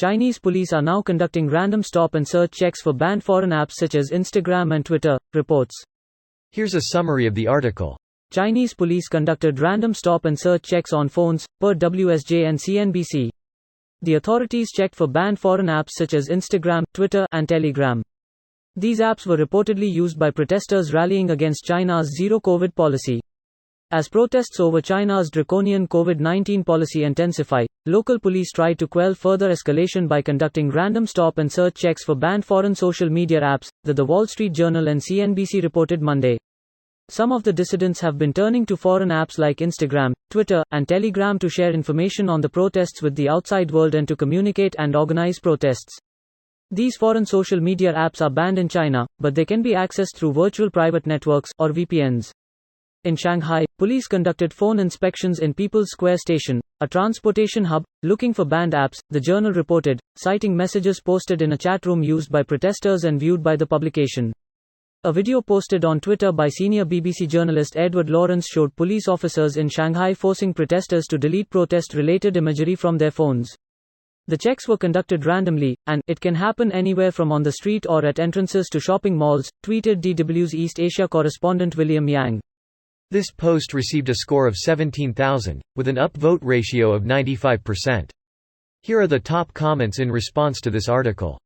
Chinese police are now conducting random stop and search checks for banned foreign apps such as Instagram and Twitter, reports. Here's a summary of the article. Chinese police conducted random stop and search checks on phones, per WSJ and CNBC. The authorities checked for banned foreign apps such as Instagram, Twitter, and Telegram. These apps were reportedly used by protesters rallying against China's zero-COVID policy. As protests over China's draconian COVID-19 policy intensify, local police tried to quell further escalation by conducting random stop and search checks for banned foreign social media apps, The Wall Street Journal and CNBC reported Monday. Some of the dissidents have been turning to foreign apps like Instagram, Twitter, and Telegram to share information on the protests with the outside world and to communicate and organize protests. These foreign social media apps are banned in China, but they can be accessed through virtual private networks, or VPNs. In Shanghai, police conducted phone inspections in People's Square Station, a transportation hub, looking for banned apps, the journal reported, citing messages posted in a chat room used by protesters and viewed by the publication. A video posted on Twitter by senior BBC journalist Edward Lawrence showed police officers in Shanghai forcing protesters to delete protest-related imagery from their phones. The checks were conducted randomly, and it can happen anywhere from on the street or at entrances to shopping malls, tweeted DW's East Asia correspondent William Yang. This post received a score of 17,000, with an upvote ratio of 95%. Here are the top comments in response to this article.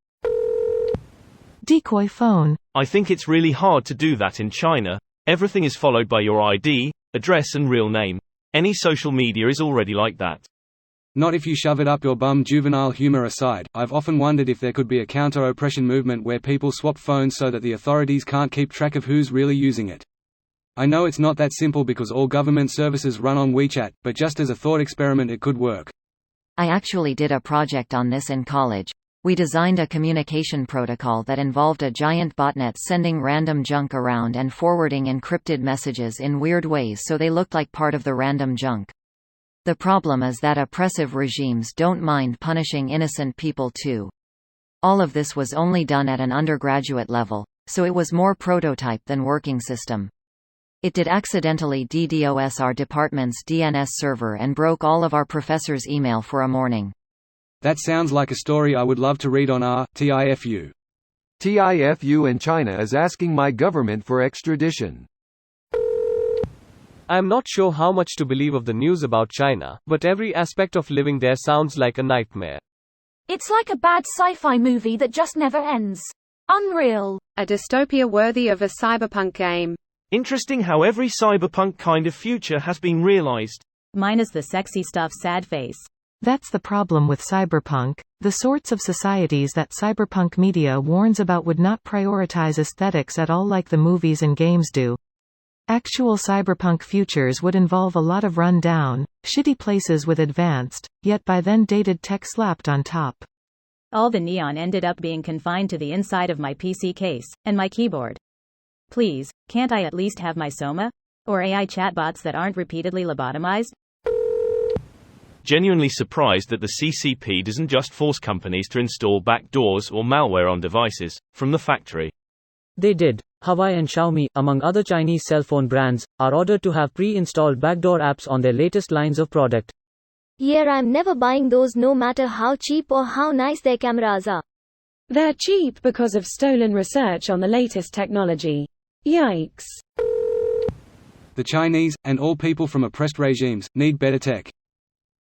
Decoy phone. I think it's really hard to do that in China. Everything is followed by your ID, address and real name. Any social media is already like that. Not if you shove it up your bum. Juvenile humor aside, I've often wondered if there could be a counter-oppression movement where people swap phones so that the authorities can't keep track of who's really using it. I know it's not that simple because all government services run on WeChat, but just as a thought experiment it could work. I actually did a project on this in college. We designed a communication protocol that involved a giant botnet sending random junk around and forwarding encrypted messages in weird ways so they looked like part of the random junk. The problem is that oppressive regimes don't mind punishing innocent people too. All of this was only done at an undergraduate level, so it was more prototype than working system. It did accidentally DDoS our department's DNS server and broke all of our professors' email for a morning. That sounds like a story I would love to read on our TIFU. TIFU in China is asking my government for extradition. I am not sure how much to believe of the news about China, but every aspect of living there sounds like a nightmare. It's like a bad sci-fi movie that just never ends. Unreal. A dystopia worthy of a cyberpunk game. Interesting how every cyberpunk kind of future has been realized. Minus the sexy stuff, sad face. That's the problem with cyberpunk. The sorts of societies that cyberpunk media warns about would not prioritize aesthetics at all like the movies and games do. Actual cyberpunk futures would involve a lot of run-down, shitty places with advanced, yet by then dated tech slapped on top. All the neon ended up being confined to the inside of my PC case, and my keyboard. Please, can't I at least have my Soma? Or AI chatbots that aren't repeatedly lobotomized? Genuinely surprised that the CCP doesn't just force companies to install backdoors or malware on devices, from the factory. They did. Huawei and Xiaomi, among other Chinese cell phone brands, are ordered to have pre-installed backdoor apps on their latest lines of product. Yeah, I'm never buying those no matter how cheap or how nice their cameras are. They're cheap because of stolen research on the latest technology. Yikes. The Chinese, and all people from oppressed regimes, need better tech.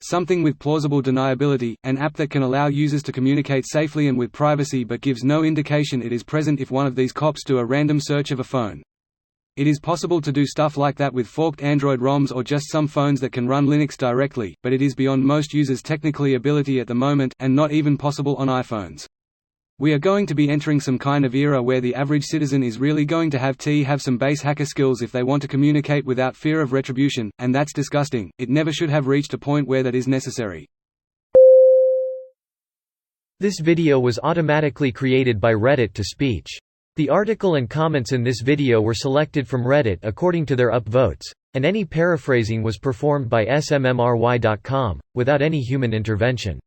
Something with plausible deniability, an app that can allow users to communicate safely and with privacy but gives no indication it is present if one of these cops do a random search of a phone. It is possible to do stuff like that with forked Android ROMs or just some phones that can run Linux directly, but it is beyond most users' technically ability at the moment, and not even possible on iPhones. We are going to be entering some kind of era where the average citizen is really going to have some base hacker skills if they want to communicate without fear of retribution, and that's disgusting. It never should have reached a point where that is necessary. This video was automatically created by Reddit to speech. The article and comments in this video were selected from Reddit according to their upvotes, and any paraphrasing was performed by smmry.com, without any human intervention.